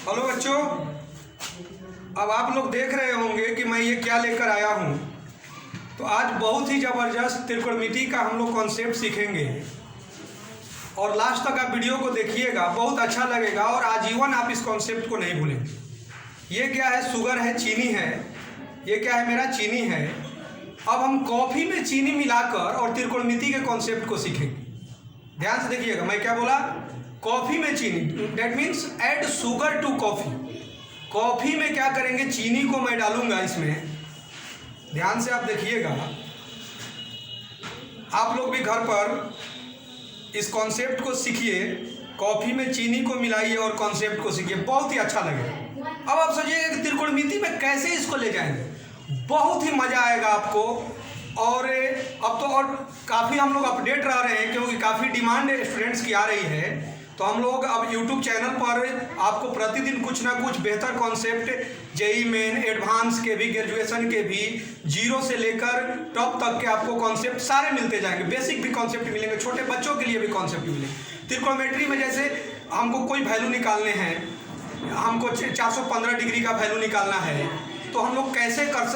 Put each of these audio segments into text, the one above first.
Hello बच्चों, अब आप लोग देख रहे होंगे कि मैं ये क्या लेकर आया हूँ। तो आज बहुत ही ज़बरदस्त त्रिकोणमिति का हम लोग कॉन्सेप्ट सीखेंगे और लास्ट तक आप वीडियो को देखिएगा, बहुत अच्छा लगेगा और आजीवन आप इस कॉन्सेप्ट को नहीं भूलेंगे। ये क्या है? शुगर है, चीनी है। ये क्या है? मेरा चीनी है। अब हम कॉफ़ी में चीनी मिलाकर और त्रिकोणमिति के कॉन्सेप्ट को सीखेंगे। ध्यान से देखिएगा, मैं क्या बोला? कॉफ़ी में चीनी, that means add sugar to coffee. Coffee में क्या करेंगे? चीनी को मैं डालूंगा इसमें। ध्यान से आप देखिएगा, आप लोग भी घर पर इस कॉन्सेप्ट को सीखिए। कॉफ़ी में चीनी को मिलाइए और कॉन्सेप्ट को सीखिए, बहुत ही अच्छा लगेगा। अब आप सोचिएगा कि त्रिकोणमिति में कैसे इसको ले जाएंगे, बहुत ही मज़ा आएगा आपको। और अब तो और काफ़ी हम लोग अपडेट रह रहे हैं क्योंकि काफ़ी डिमांड स्टूडेंट्स की आ रही है। तो हम लोग अब यूट्यूब चैनल पर आपको प्रतिदिन कुछ ना कुछ बेहतर कॉन्सेप्ट, जेई मेन, एडवांस के भी, ग्रेजुएशन के भी, जीरो से लेकर टॉप तक के आपको कॉन्सेप्ट सारे मिलते जाएंगे। बेसिक भी कॉन्सेप्ट मिलेंगे, छोटे बच्चों के लिए भी कॉन्सेप्ट मिलेंगे। त्रिकोणमेट्री में जैसे हमको कोई वैल्यू निकालने हैं, हमको 415 डिग्री का वैल्यू निकालना है, तो हम लोग कैसे कर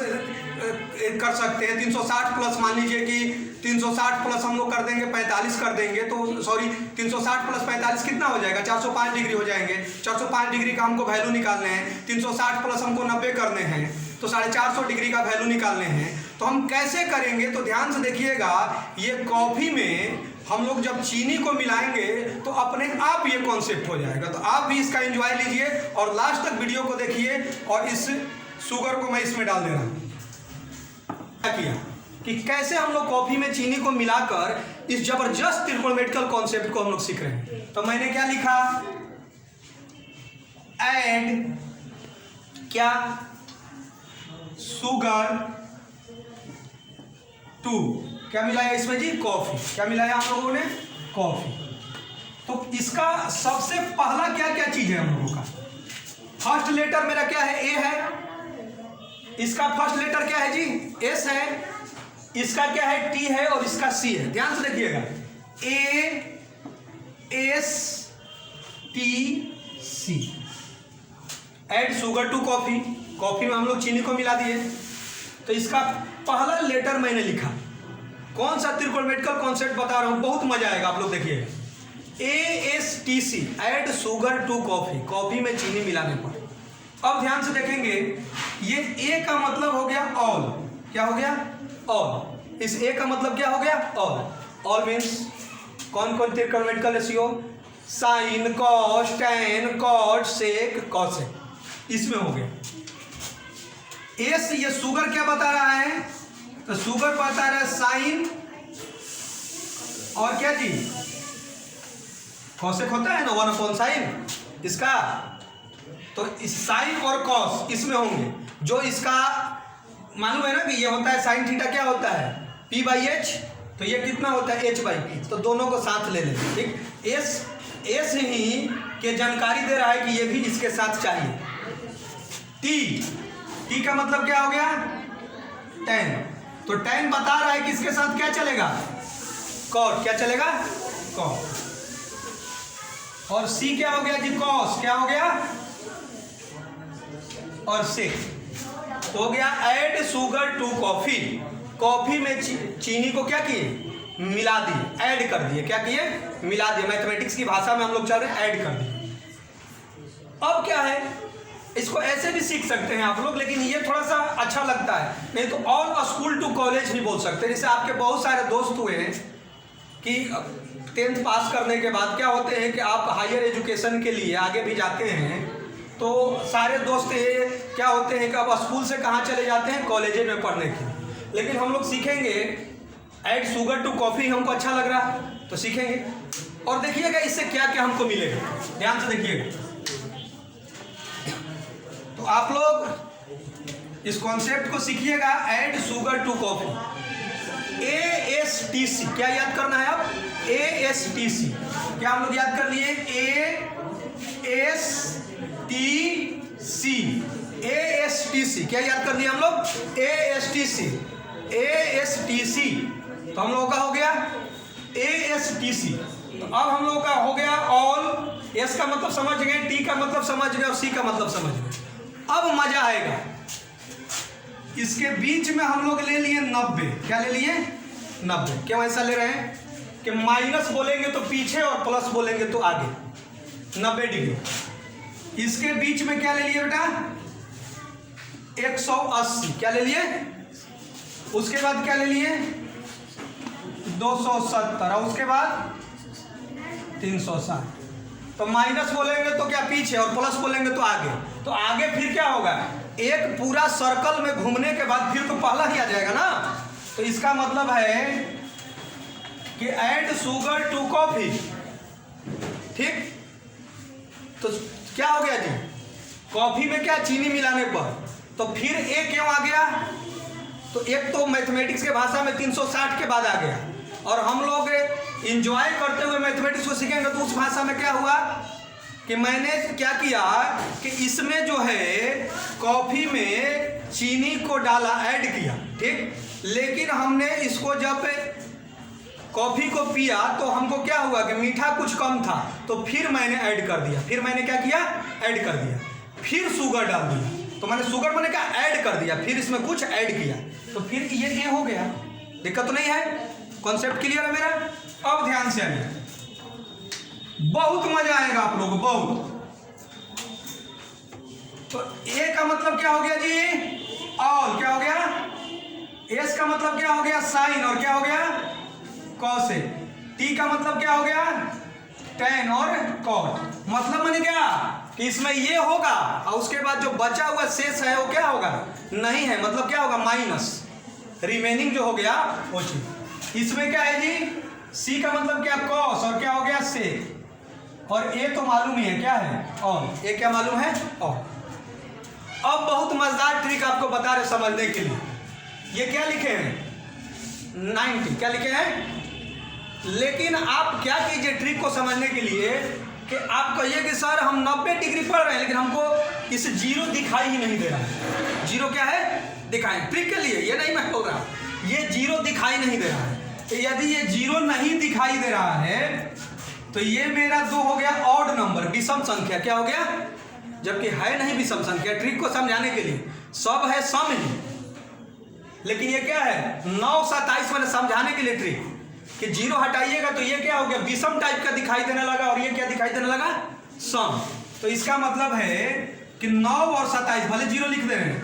सकते हैं? 360 प्लस, मान लीजिए कि 360 प्लस हम लोग कर देंगे 45 कर देंगे, तो सॉरी 360 प्लस 45 कितना हो जाएगा? 405 डिग्री हो जाएंगे। 405 डिग्री का हमको वैल्यू निकालने हैं। 360 प्लस हमको 90 करने हैं, तो 450 डिग्री का वैल्यू निकालने हैं। तो हम कैसे करेंगे? तो ध्यान से देखिएगा, ये कॉफ़ी में हम लोग जब चीनी को मिलाएंगे तो अपने आप ये कॉन्सेप्ट हो जाएगा। तो आप भी इसका एंजॉय लीजिए और लास्ट तक वीडियो को देखिए। और इस शुगर को मैं इसमें डाल दे रहा हूँ। क्या किया कि कैसे हम लोग कॉफ़ी में चीनी को मिलाकर इस जबरदस्त त्रिकोणमेट्रिकल कॉन्सेप्ट को हम लोग सीख रहे हैं। तो मैंने क्या लिखा? ऐड क्या? शुगर टू, क्या मिलाया इसमें जी? कॉफ़ी। क्या मिलाया हम लोगों ने? कॉफ़ी। तो इसका सबसे पहला क्या क्या चीज़ है हम लोगों का? फर्स्ट लेटर मेरा क्या है? ए है। इसका फर्स्ट लेटर क्या है जी? एस है। इसका क्या है? टी है। और इसका सी है। ध्यान से देखिएगा, A S T C. Add sugar to coffee. Coffee में हम लोग चीनी को मिला दिए। तो इसका पहला लेटर मैंने लिखा। कौन सा त्रिकोणमेट्रिकल कॉन्सेप्ट बता रहा हूं, बहुत मजा आएगा, आप लोग देखिएगा। A S T C, add sugar to coffee. Coffee में चीनी मिलाने पर। अब ध्यान से देखेंगे, ये ए का मतलब हो गया ऑल। क्या हो गया? ऑल। इस ए का मतलब क्या हो गया? ऑल। ऑल मीन्स कौन कौन trigonometrical ratio? Sine, cos, tan, cot, sec, cosec, इसमें हो गया। एस, ये शुगर क्या बता रहा है? तो शुगर बता रहा है साइन और क्या जी? कॉसेक होता है ना, 1/sin इसका। तो इस साइन और कॉस इसमें होंगे। जो इसका मालूम है ना कि ये होता है साइन थीटा, क्या होता है? P/H। तो ये कितना होता है? H/P। तो दोनों को साथ ले लेते हैं, ठीक। एस ही के जानकारी दे रहा है कि ये भी इसके साथ चाहिए। टी का मतलब क्या हो गया? टैन। तो टैन बता रहा है कि इसके साथ क्या चलेगा? कॉट। क्या चलेगा? कॉट। और सी क्या हो गया जी? कॉस। क्या हो गया? और सेक। तो हो गया add sugar to coffee. Coffee में चीनी को क्या किए? मिला दिए, ऐड कर दिए। क्या किए? मिला दिए। मैथमेटिक्स की भाषा में हम लोग चल रहे हैं, ऐड कर दिए। अब क्या है, इसको ऐसे भी सीख सकते हैं आप लोग, लेकिन ये थोड़ा सा अच्छा लगता है। नहीं तो ऑल स्कूल टू कॉलेज भी बोल सकते हैं। जैसे आपके बहुत सारे दोस्त हुए हैं कि 10th पास करने के बाद क्या होते हैं कि आप हायर एजुकेशन के लिए आगे भी जाते हैं। तो सारे दोस्त ये क्या होते हैं कि अब स्कूल से कहाँ चले जाते हैं? कॉलेज में पढ़ने के। लेकिन हम लोग सीखेंगे ऐड शुगर टू कॉफ़ी। हमको अच्छा लग रहा है तो सीखेंगे और देखिएगा इससे क्या क्या हमको मिलेगा। ध्यान से देखिएगा। तो आप लोग इस कॉन्सेप्ट को सीखिएगा, add sugar to coffee. ASTC क्या याद करना है आप? ASTC क्या हम लोग याद कर लिए? ASTC क्या याद कर लिया हम लोग? ASTC। तो हम लोगों का हो गया ASTC। तो अब हम लोगों का हो गया ऑल एस का मतलब समझ गए, टी का मतलब समझ गए और सी का मतलब समझ गए। अब मजा आएगा। इसके बीच में हम लोग ले लिए 90। क्या ले लिए? 90। क्यों ऐसा ले रहे हैं कि माइनस बोलेंगे तो पीछे और प्लस बोलेंगे तो आगे, 90 डिग्री। इसके बीच में क्या ले लिए बेटा? 180। क्या ले लिए? उसके बाद क्या ले लिए? 270 और उसके बाद 360। तो माइनस बोलेंगे तो क्या पीछे और प्लस बोलेंगे तो आगे। तो आगे फिर क्या होगा? एक पूरा सर्कल में घूमने के बाद फिर तो पहला ही आ जाएगा ना। तो इसका मतलब है कि ऐड शुगर टू कॉफी। ठीक, तो क्या हो गया जी? कॉफी में क्या चीनी मिलाने पर तो फिर एक क्यों आ गया? तो एक तो मैथमेटिक्स के भाषा में 360 के बाद आ गया, और हम लोग इंजॉय करते हुए मैथमेटिक्स को सीखेंगे तो उस भाषा में क्या हुआ कि मैंने क्या किया कि इसमें जो है कॉफ़ी में चीनी को डाला, ऐड किया। ठीक, लेकिन हमने इसको जब कॉफ़ी को पिया तो हमको क्या हुआ कि मीठा कुछ कम था, तो फिर मैंने ऐड कर दिया। फिर मैंने क्या किया? ऐड कर दिया। फिर शुगर डाल दिया, तो मैंने शुगर मैंने क्या? ऐड कर दिया। फिर इसमें कुछ ऐड किया, तो फिर ये हो गया। दिक्कत तो नहीं है? कॉन्सेप्ट क्लियर है मेरा? अब ध्यान से आइए, बहुत मजा आएगा आप लोगों को, बहुत। तो ए का मतलब क्या हो गया जी? ऑल। क्या हो गया? एस का मतलब क्या हो गया? साइन। और क्या हो गया? कॉसेक। टी का मतलब क्या हो गया? टेन और कॉट। मतलब मैंने क्या कि इसमें ये होगा और उसके बाद जो बचा हुआ शेष है वो क्या होगा? नहीं है, मतलब क्या होगा? माइनस। रिमेनिंग जो हो गया वो चीज। इसमें क्या है जी? सी का मतलब क्या? कॉस। और क्या हो गया? सेक। और ए तो मालूम ही है क्या है? और ए क्या मालूम है? और अब बहुत मजेदार ट्रिक आपको बता रहे समझने के लिए। ये क्या लिखे हैं? 90। क्या लिखे हैं? लेकिन आप क्या कीजिए ट्रिक को समझने के लिए कि आप कहिए कि सर हम 90 डिग्री पढ़ रहे हैं लेकिन हमको इस जीरो दिखाई ही नहीं दे रहा है। जीरो क्या है? दिखाई। ट्रिक के लिए ये नहीं मैं बोल रहा, ये जीरो दिखाई नहीं दे रहा है। तो यदि ये जीरो नहीं दिखाई दे रहा है तो ये मेरा 2 हो गया ऑड नंबर, विषम संख्या। क्या हो गया? जबकि है नहीं विषम संख्या। ट्रिक को समझाने के लिए सब है सम ही, लेकिन ये क्या है? 9 27 मैंने समझाने के लिए ट्रिक कि जीरो हटाइएगा तो ये क्या हो गया? विषम टाइप का दिखाई देने लगा, और ये क्या दिखाई देने लगा? सम। तो इसका मतलब है कि 9 और 27 भले जीरो लिख दे रहे हैं,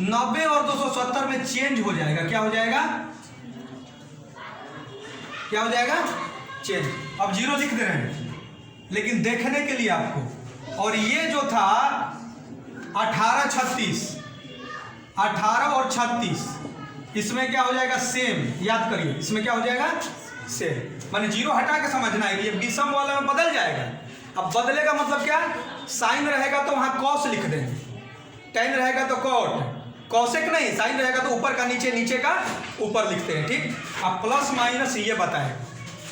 90 और 270 में चेंज हो जाएगा। क्या हो जाएगा? क्या हो जाएगा? चेंज। अब जीरो लिख दे रहे हैं लेकिन देखने के लिए आपको। और ये जो था 18 36, 18 और 36, इसमें क्या हो जाएगा? सेम। याद करिए, इसमें क्या हो जाएगा? सेम। माने जीरो हटा के समझना है कि ये विषम वाला में बदल जाएगा। अब बदलेगा मतलब क्या? साइन रहेगा तो वहां कॉस लिख देंगे, टेन रहेगा तो कॉट, कॉसेक नहीं, साइन रहेगा तो ऊपर का नीचे, नीचे का ऊपर लिखते हैं। ठीक, अब प्लस माइनस ये बताएं,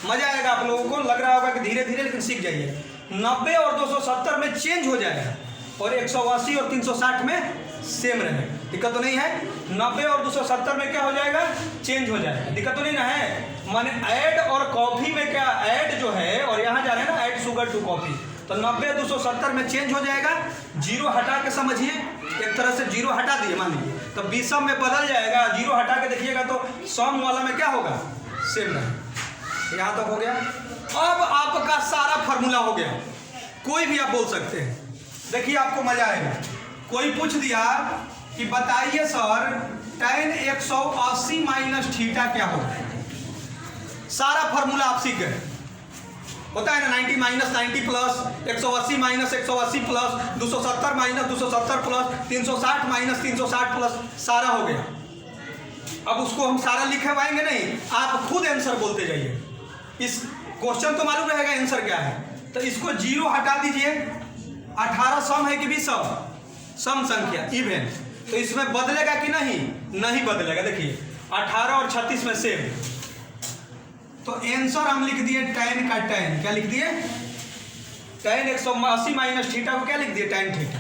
मजा आएगा आप लोगों को। लग रहा होगा कि धीरे धीरे, लेकिन सीख जाइए। 90 और 270 में चेंज हो जाएगा और 180 और 360 में सेम रहेगा। दिक्कत तो नहीं है? 90 और 270 में क्या हो जाएगा? चेंज हो जाएगा। दिक्कत तो नहीं ना है? माने ऐड और कॉफी में क्या? ऐड जो है और यहाँ जा रहे हैं ना, ऐड शुगर टू कॉफी, तो 90 270 में चेंज हो जाएगा। जीरो हटा के समझिए, एक तरह से जीरो हटा दिए मान लीजिए, तो विषम में बदल जाएगा। जीरो हटा के देखिएगा तो सम वाला में क्या होगा? सेम रहेगा। यहाँ तक हो गया। अब आपका सारा फार्मूला हो गया, कोई भी आप बोल सकते हैं। देखिए आपको मजा आएगा। कोई पूछ दिया कि बताइए सर tan 180 माइनस थीटा क्या होगा? सारा फार्मूला आप सीख गए। होता है ना 90 minus 90 plus, 180 minus 180 plus, 270 minus 270 plus, 360 minus 360 plus, सारा हो गया। अब उसको हम सारा लिखवाएंगे नहीं, आप खुद आंसर बोलते जाइए। इस क्वेश्चन तो मालूम रहेगा आंसर क्या है। तो इसको जीरो हटा दीजिए। 18 सम है कि विषम? सम संख्या, इवन। तो इसमें बदलेगा कि नहीं? नहीं बदलेगा। देखिए 18 और 36 में सेम। तो आंसर हम लिख दिए tan का tan। क्या लिख दिए? tan 180 माइनस थीटा को क्या लिख दिए? tan theta.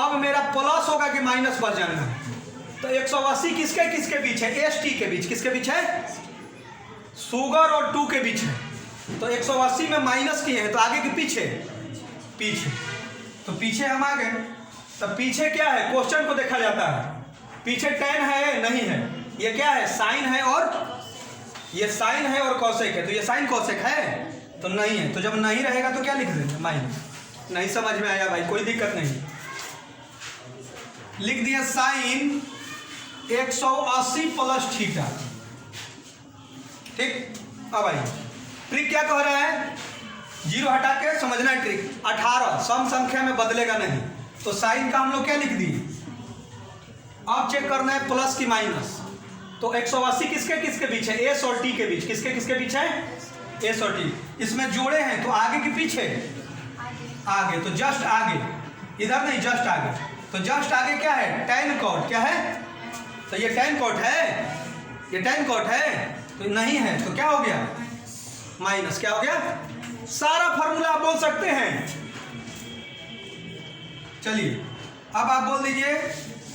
अब मेरा प्लस होगा कि माइनस बच जाना है। तो 180 किसके किसके बीच है? एस टी के बीच। किसके बीच है? शुगर और 2 के बीच है। तो 180 में माइनस किए हैं तो आगे कि पीछे? पीछे। तो पीछे हम आ गए। तब पीछे क्या है? क्वेश्चन को देखा जाता है। पीछे tan है नहीं है, ये क्या है? साइन है, और ये साइन है और कॉसेक है। तो ये साइन कॉसेक है तो नहीं है। तो जब नहीं रहेगा तो क्या लिख देंगे? माइनस। नहीं समझ में आया भाई? कोई दिक्कत नहीं, लिख दिया साइन 180 प्लस थीटा। ठीक। अब आइए, ट्रिक क्या कह रहा है? जीरो हटा के समझना है ट्रिक। 18 सम संख्या में बदलेगा नहीं, तो साइन का हम लोग क्या लिख दिए? अब चेक करना है प्लस की माइनस। तो 180 किसके किसके बीच है? एस और टी के बीच। किसके किसके बीच है? एस और टी। इसमें जोड़े हैं तो आगे कि पीछे? आगे। तो जस्ट आगे, इधर नहीं, जस्ट आगे। तो जस्ट आगे क्या है? tan cot। क्या है? तो ये tan cot है, ये tan cot है, तो नहीं है तो क्या हो गया? माइनस। क्या हो गया? सारा फॉर्मूला आप बोल सकते हैं। चलिए अब आप बोल दीजिए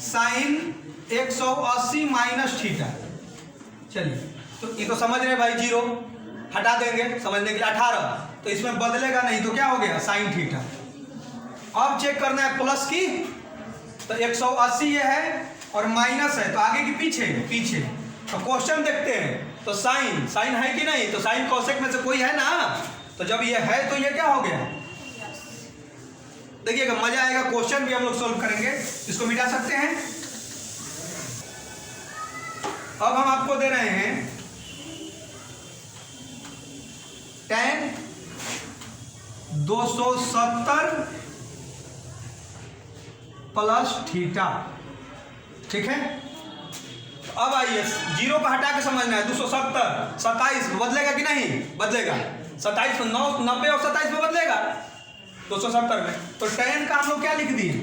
साइन 180 माइनस थीटा। चलिए, तो ये तो समझ रहे भाई, जीरो हटा देंगे समझने के लिए। 18 तो इसमें बदलेगा नहीं तो क्या हो गया? Sine theta. अब चेक करना है प्लस की। तो 180 ये है और माइनस है तो आगे की पीछे? पीछे। तो क्वेश्चन देखते हैं। तो साइन, साइन है कि नहीं? तो साइन कॉसेक में से कोई है ना। तो जब ये है तो ये क्या हो गया? देखिएगा मजा आएगा। क्वेश्चन भी हम लोग सॉल्व करेंगे। इसको मिटा सकते हैं। अब हम आपको दे रहे हैं tan 270 प्लस थीटा। ठीक है। अब आइए, जीरो को हटा के समझना है। 270 27 बदलेगा कि नहीं? बदलेगा। 27 में 9 90 और 27 में बदलेगा 270 में। तो tan का हम लोग क्या लिख दिए?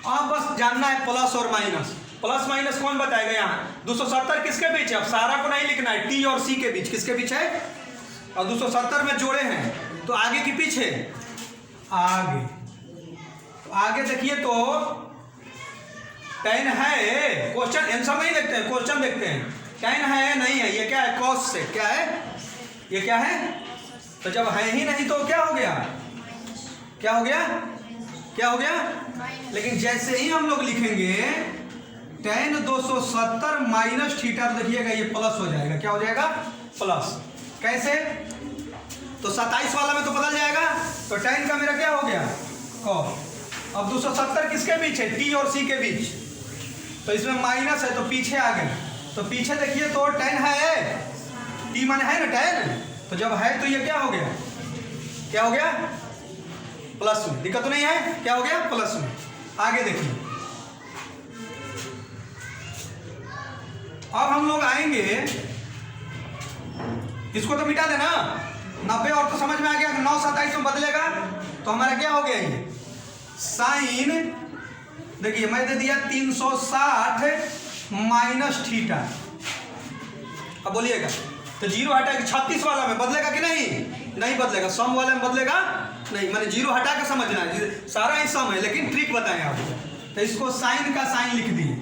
अब बस जानना है प्लस और माइनस। प्लस माइनस कौन बताएगा? यहाँ 270 किसके बीच है? अब सारा को नहीं लिखना है, टी और सी के बीच। किसके बीच है? और 270 में जोड़े हैं तो आगे की पीछे? आगे। तो आगे देखिए तो tan है, क्वेश्चन आंसर नहीं देखते हैं, क्वेश्चन देखते हैं। tan है नहीं है, ये क्या है? कॉस से। क्या है? ये क्या है? तो जब है ही नहीं तो क्या हो गया? क्या हो गया? क्या हो गया? लेकिन जैसे ही हम लोग लिखेंगे tan 270 माइनस थीटा, देखिएगा ये प्लस हो जाएगा। क्या हो जाएगा? प्लस। कैसे? तो 27 वाला में तो बदल जाएगा। तो tan का मेरा क्या हो गया? कॉस। अब 270 किसके बीच है? टी और सी के बीच। तो इसमें माइनस है तो पीछे आ गए। तो पीछे देखिए तो tan है, टी माने है ना tan। तो जब है तो ये क्या हो गया? क्या हो गया? प्लस में। दिक्कत तो नहीं है? क्या हो गया? प्लस में। आगे देखिए, अब हम लोग आएंगे, इसको तो मिटा देना। 90 और तो समझ में आ गया कि 9 27 में बदलेगा। तो हमारा क्या हो गया? ये साइन, देखिए मैं दे दिया 360 माइनस थीटा। अब बोलिएगा तो जीरो हटा के 36 वाला में बदलेगा कि नहीं? नहीं बदलेगा। सम वाले में बदलेगा नहीं। मैंने जीरो हटा के समझना है, सारा ही सम है, लेकिन ट्रिक बताएं आपको। तो इसको साइन का साइन लिख दिए।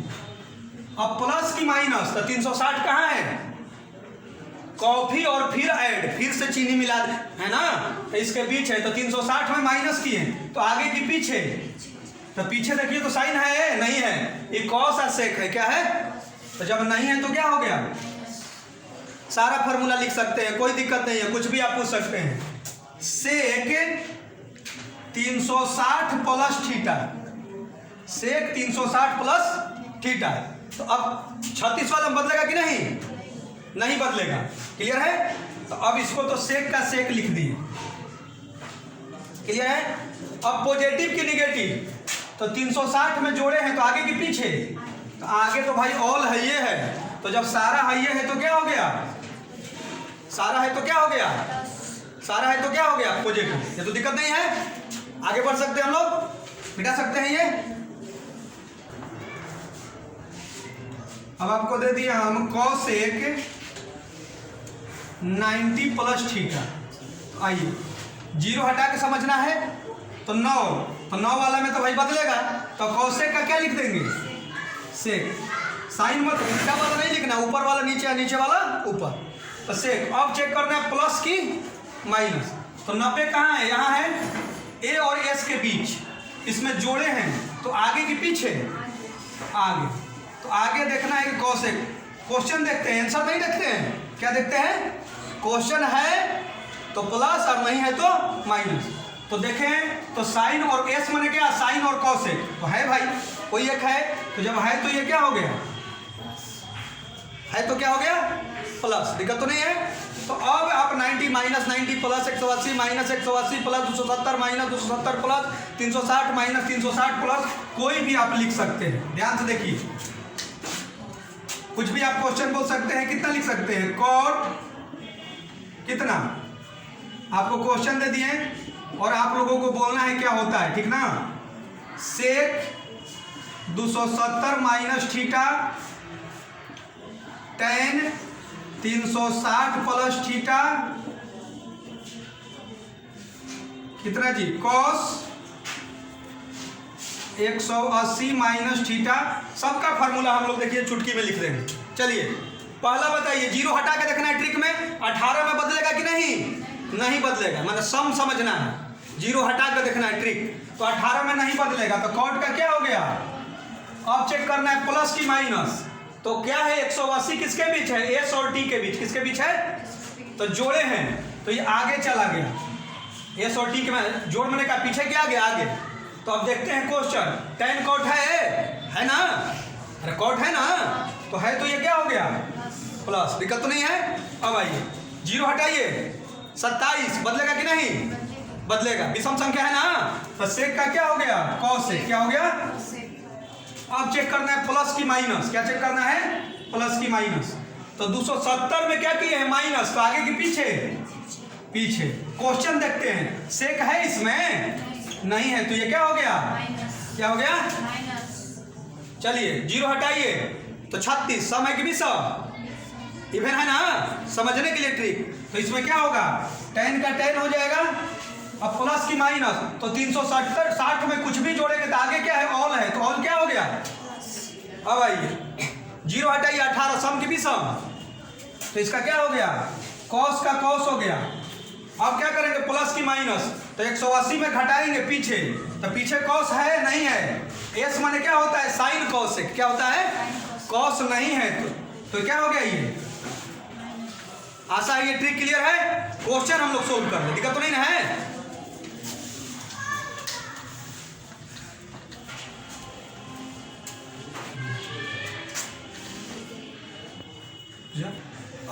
अब प्लस की माइनस, तो 360 कहाँ है? कॉफी और फिर ऐड, फिर से चीनी मिला है ना, तो इसके बीच है। तो 360 में माइनस किए तो आगे की पीछे? तो पीछे देखिए तो साइन है नहीं है, ये कॉस और सेक है। क्या है? तो जब नहीं है तो क्या हो गया? सारा फॉर्मूला लिख सकते हैं, कोई दिक्कत नहीं है, कुछ भी आप पूछ सकते हैं। सेक 360 प्लस थीटा, सेक 360 प्लस थीटा। तो अब 36 वाला बदलेगा कि नहीं? नहीं बदलेगा। क्लियर है? तो अब इसको तो सेक का सेक लिख दिए। क्लियर है? अब पॉजिटिव की निगेटिव, तो 360 में जोड़े हैं तो आगे की पीछे? तो आगे तो भाई ऑल है, ये है। तो जब सारा है ये है तो क्या हो गया? सारा है तो क्या हो गया? सारा है तो क्या हो गया? पॉजिटिव। ये तो दिक्कत नहीं है, आगे बढ़ सकते हैं हम लोग, मिटा सकते हैं ये। अब आपको दे दिया हम cosec 90 प्लस थीटा। आइए जीरो हटा के समझना है। तो 9 वाला में तो भाई बदलेगा, तो cosec का क्या लिख देंगे? सेक। साइन मत उल्टा वाला नहीं लिखना, ऊपर वाला नीचे, नीचे वाला ऊपर। तो सेक। अब चेक करना है प्लस की माइनस। तो 90 कहाँ है? यहाँ है ए और एस के बीच, इसमें जोड़े हैं तो आगे की पीछे आगे। तो आगे देखना है कि कॉसेक। क्वेश्चन देखते हैं, आंसर नहीं देखते हैं। क्या देखते हैं? क्वेश्चन है तो प्लस और नहीं है तो माइनस। तो देखें तो साइन और एस माने क्या? साइन और कॉसेक। तो है भाई, कोई एक है, तो जब है तो ये क्या हो गया? है तो क्या हो गया? प्लस। दिक्कत तो नहीं है। तो अब आप 90 minus 90 plus 180 minus 180 plus 270 minus 270 plus 360 minus 360 plus कोई भी आप लिख सकते हैं। ध्यान से देखिए, कुछ भी आप क्वेश्चन बोल सकते हैं। कितना लिख सकते हैं? कॉट कितना, आपको क्वेश्चन दे दिए और आप लोगों को बोलना है क्या होता है, ठीक ना। Sec 270 minus theta tan 360 plus theta कितना जी? Cos 180 minus theta. सबका फार्मूला हम लोग देखिए चुटकी में लिख देंगे। चलिए पहला बताइए, जीरो हटा के देखना है ट्रिक में, 18 में बदलेगा कि नहीं? नहीं बदलेगा, मतलब सम समझना है। जीरो हटा के देखना है ट्रिक, तो 18 में नहीं बदलेगा। तो कॉट का क्या हो गया? अब चेक करना है प्लस की माइनस। तो क्या है? 180 किसके बीच है? एस और टी के बीच। किसके बीच है? तो जोड़े हैं तो ये आगे चला गया। एस और टी के जोड़ मैंने कहा पीछे क्या गया? आगे। तो अब देखते हैं क्वेश्चन। टेन कॉट है ना? अरे कॉट है ना, तो है तो ये क्या हो गया? प्लस। दिक्कत तो नहीं है। अब आइए जीरो हटाइए, 27 बदलेगा कि नहीं? बदलेगा, विषम संख्या है ना। तो सेक का क्या हो गया? Cosec. क्या हो गया? अब चेक करना है प्लस की माइनस। क्या चेक करना है? प्लस की माइनस। तो 270 में क्या किए हैं? माइनस। तो आगे की पीछे पीछे। क्वेश्चन देखते हैं, सेक है इसमें? नहीं है, तो ये क्या हो गया? क्या हो गया? चलिए जीरो हटाइए, तो 36। सम है कि विषम? इवन है ना, समझने के लिए ट्रिक। तो इसमें क्या होगा? टेन का टेन हो जाएगा। अब प्लस की माइनस, तो 360 में कुछ भी जोड़ेंगे तो आगे क्या है? ऑल है, तो ऑल क्या हो गया? अब आइए जीरो हटाइए, 18 सम की विषम। तो इसका क्या हो गया? कॉस का कॉस हो गया। अब क्या करेंगे? प्लस की माइनस, तो 180 में घटाएंगे पीछे, तो पीछे कॉस है नहीं है? एस माने क्या होता है? साइन कॉस से। क्या होता है? कॉस नहीं है, तो क्या हो गया? ये आशा है ये ट्रिक क्लियर है। क्वेश्चन हम लोग सोल्व कर रहे हैं, दिक्कत तो नहीं ना है।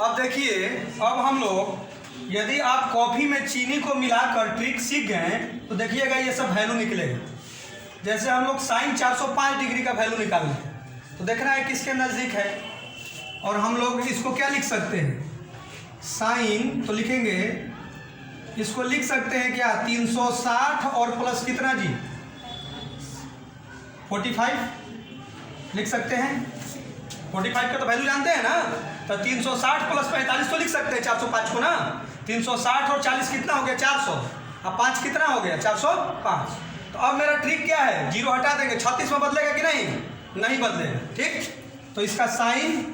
अब देखिए, अब हम लोग यदि आप कॉफी में चीनी को मिलाकर ट्रिक सीख गए तो देखिएगा ये सब वैल्यू निकलेगा। जैसे हम लोग साइन 405 डिग्री का वैल्यू निकाल लें, तो देखना है किसके नज़दीक है। और हम लोग इसको क्या लिख सकते हैं? साइन तो लिखेंगे, इसको लिख सकते हैं क्या? 360 और प्लस कितना जी? 45 लिख सकते हैं। 45 का तो वैल्यू जानते हैं ना। तो 360 प्लस 45 तो लिख सकते हैं 405 को ना। 360 और 40 कितना हो गया? 400। अब 5 कितना हो गया? 405। तो अब मेरा ट्रिक क्या है? जीरो हटा देंगे, 36 में बदलेगा कि नहीं? नहीं बदलेगा, ठीक। तो इसका साइन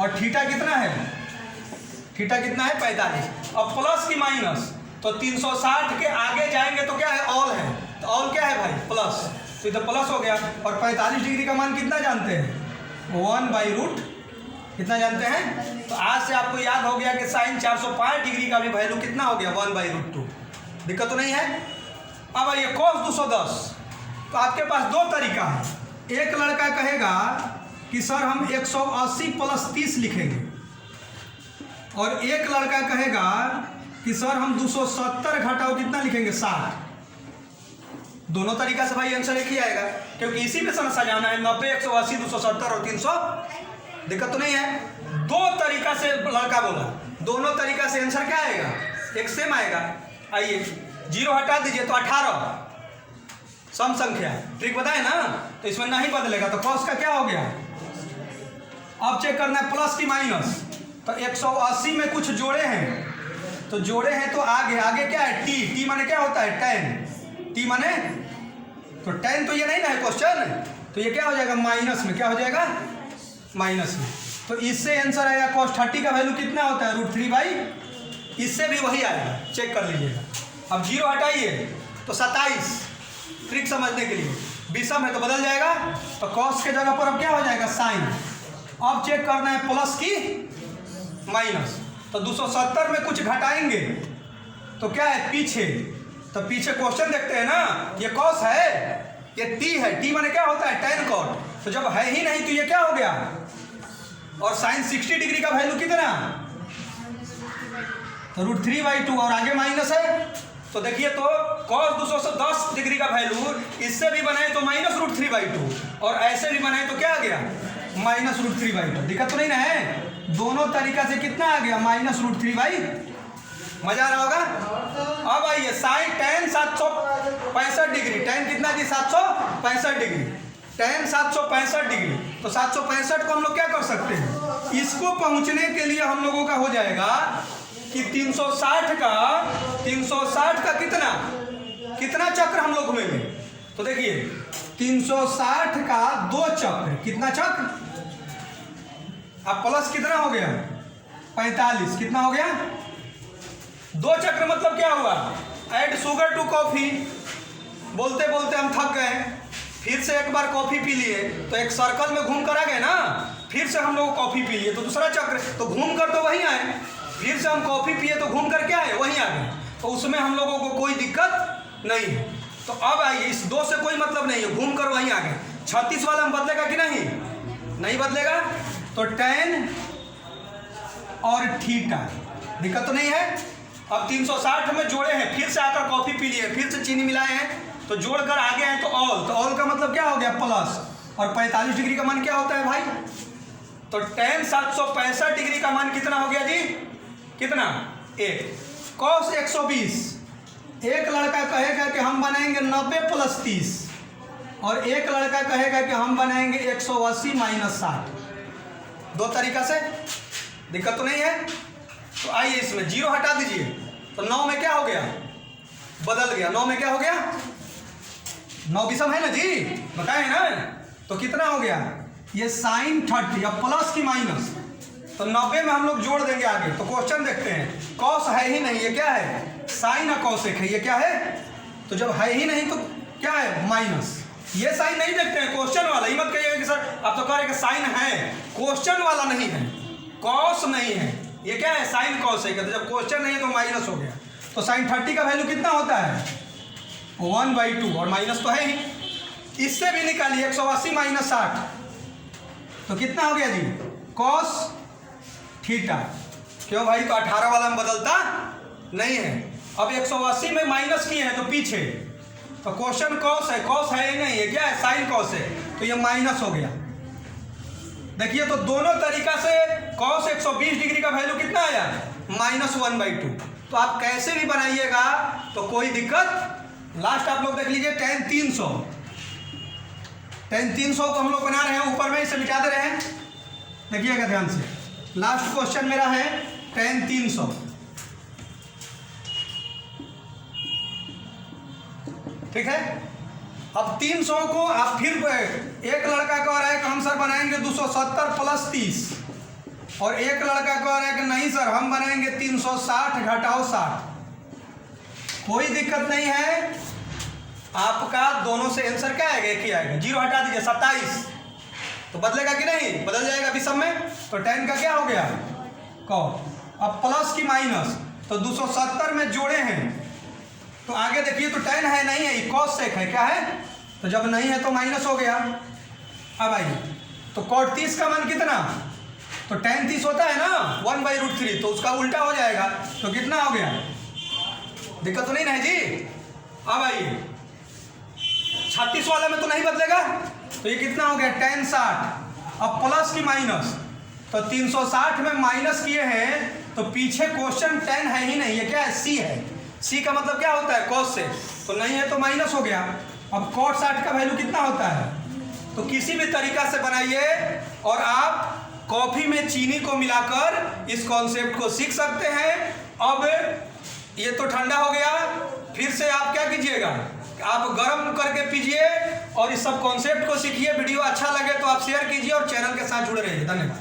और थीटा कितना है? थीटा कितना है? 45। अब प्लस की माइनस, तो 360 के आगे जाएंगे तो क्या है? ऑल है। तो ऑल क्या है भाई? प्लस। तो इधर प्लस हो गया। और 45 डिग्री का मान कितना जानते हैं? 1/√। कितना जानते हैं? तो आज से आपको याद हो गया कि साइन 405 डिग्री का भी वैल्यू कितना हो गया? 1/√2। दिक्कत तो नहीं है। अब आइए कॉस 210। तो आपके पास दो तरीका है। एक लड़का कहेगा कि सर हम 180 प्लस 30 लिखेंगे, और एक लड़का कहेगा कि सर हम 270 घटाओ कितना लिखेंगे? 60। दोनों तरीका से भाई आंसर एक ही आएगा, क्योंकि इसी में समस्या जाना है। 90, 180, 270 और 300। दिक्कत तो नहीं है। दो तरीका से लड़का बोला, दोनों तरीका से आंसर क्या आएगा? एक सेम आएगा। आइए जीरो हटा दीजिए, तो 18 सम संख्या। ट्रिक बताए ना, तो इसमें नहीं बदलेगा। तो कॉस का क्या हो गया? अब चेक करना है प्लस की माइनस। तो 180 में कुछ जोड़े हैं, तो जोड़े हैं तो आगे आगे क्या है? टी। टी माने क्या होता है? टेन। टी माने तो टेन, तो ये नहीं ना है क्वेश्चन। तो ये क्या हो जाएगा? माइनस में। क्या हो जाएगा? माइनस में। तो इससे आंसर आएगा cos 30 का वैल्यू कितना होता है √3/, इससे भी वही आएगा, चेक कर लीजिएगा। अब 0 हटाइए तो 27, ट्रिक समझने के लिए विषम है तो बदल जाएगा, तो cos के जगह पर अब क्या हो जाएगा sin। अब चेक करना है प्लस की माइनस, तो 270 में कुछ घटाएंगे तो क्या है पीछे, तो पीछे क्वेश्चन देखते हैं ना, ये cos है, ये t है, t माने क्या होता है tan cot, तो जब है ही नहीं तो ये क्या हो गया, और sin 60 डिग्री का वैल्यू कितना, तो √3/2 और आगे माइनस है, तो देखिए तो cos 210 डिग्री का वैल्यू इससे भी बनाए तो -√3/2 और ऐसे भी बनाए तो क्या आ गया -√3/2। दिक्कत तो नहीं ना है, दोनों तरीका से कितना आ गया -√3/2। मजा आ रहा होगा। अब आइए साइन tan 765 डिग्री, tan कितना जी 765 डिग्री, tan 765 डिग्री, तो 765 को हम लोग क्या कर सकते हैं, इसको पहुंचने के लिए हम लोगों का हो जाएगा कि 360 का कितना चक्र हम लोग घूमेंगे, तो देखिए 360 का 2 चक्र, कितना चक्र, अब प्लस कितना हो गया 45, कितना हो गया 2 चक्र, मतलब क्या हुआ, ऐड शुगर टू कॉफी, बोलते बोलते हम थक गए, फिर से एक बार कॉफी पी लिए तो एक सर्कल में घूम कर आ गए ना, फिर से हम लोग कॉफी पी लिए तो दूसरा चक्र, तो घूम कर तो वहीं आए, फिर से हम कॉफी पिए तो घूम कर क्या आए वहीं आ गए, तो उसमें हम लोगों को कोई दिक्कत नहीं है। तो अब आइए इस 2 से कोई मतलब नहीं है, घूम कर वहीं आ गए। 36 वाला हम बदलेगा कि नहीं बदलेगा, तो tan और थीटा, दिक्कत तो नहीं है। अब 360 में जोड़े हैं, फिर से आकर कॉफी पी लिए, फिर से चीनी मिलाए हैं तो जोड़कर आगे हैं, तो ऑल का मतलब क्या हो गया प्लस, और 45 डिग्री का मान क्या होता है भाई, तो tan 765 डिग्री का मान कितना हो गया जी, कितना 1, cos 120, एक लड़का कहेगा कि हम बनाएंगे 90 + 30 और एक लड़का कहेगा कि हम बनाएंगे 180 - 60, 2 तरीका से, दिक्कत तो नहीं है। तो आइए इसमें 0 हटा दीजिए, तो 9 में क्या हो गया, बदल गया, 9 में क्या हो गया, 9 विषम है ना जी, बताए ना, तो कितना हो गया ये sin 30 या प्लस की माइनस, तो 90 में हम लोग जोड़ देंगे आगे, तो क्वेश्चन देखते हैं, cos है ही नहीं, ये क्या है sin और cosec है, ये क्या है, तो जब है ही नहीं तो क्या है माइनस, ये साइन नहीं देखते हैं, क्वेश्चन वाला, ही मत कहिएगा कि सर आप तो कह रहे कि साइन है, क्वेश्चन वाला नहीं है, कॉस नहीं है, ये क्या है साइन कॉस है, तो जब क्वेश्चन नहीं है तो माइनस हो गया, तो sin 30 का वैल्यू कितना होता है 1/2 और माइनस तो है ही, इससे भी निकालिए 180 - 60, तो कितना हो गया जी cos थीटा, क्यों भाई, तो 18 वाला में बदलता नहीं है। अब 180 में माइनस किए हैं तो पीछे, तो क्वेश्चन cos है ही नहीं है, क्या है साइन cos है, तो ये माइनस हो गया। देखिए तो दोनों तरीका से cos 120 डिग्री का वैल्यू कितना आया -1/2, तो आप कैसे भी बनाइएगा तो कोई दिक्कत। लास्ट आप लोग देख लीजिए tan 300 को हम लोग बना रहे हैं, ऊपर में इसे मिटा दे रहे हैं, देखिएगा ध्यान से, लास्ट क्वेश्चन मेरा है tan 300, ठीक है। अब 300 को आप फिर एक लड़का कह रहा है कि हम सर बनाएंगे 270 + 30 और एक लड़का कह रहा है कि नहीं सर हम बनाएंगे 360 घटाओ 60, कोई दिक्कत नहीं है, आपका दोनों से आंसर क्या आएगा, एक ही आएगा। 0 हटा दीजिए 27, तो बदलेगा कि नहीं, बदल जाएगा विषम में, तो tan का क्या हो गया cos, अब प्लस की माइनस, तो 270 में जोड़े हैं तो आगे देखिए तो tan है नहीं है, cosec है, क्या है, तो जब नहीं है तो माइनस हो गया। अब आइए तो cot 30 का मान कितना, तो tan 30 होता है ना 1/√3, तो उसका उल्टा हो जाएगा, तो कितना हो गया, दिक्कत तो नहीं ना जी। अब आइए 36 वाला में तो नहीं बदलेगा, तो ये कितना हो गया tan 60, अब प्लस की माइनस, तो 360 में माइनस किए हैं तो पीछे क्वेश्चन tan है ही नहीं, ये क्या है c है, c का मतलब क्या होता है cos से, तो नहीं है तो माइनस हो गया। अब cot 60 का वैल्यू कितना होता है, तो किसी भी तरीका से बनाइए और आप कॉफी में चीनी को मिलाकर इस कॉन्सेप्ट को सीख सकते हैं। अब ये तो ठंडा हो गया, फिर से आप क्या कीजिएगा, आप गर्म करके पीजिए और इस सब कॉन्सेप्ट को सीखिए। वीडियो अच्छा लगे तो आप शेयर कीजिए और चैनल के साथ जुड़े रहिए। धन्यवाद।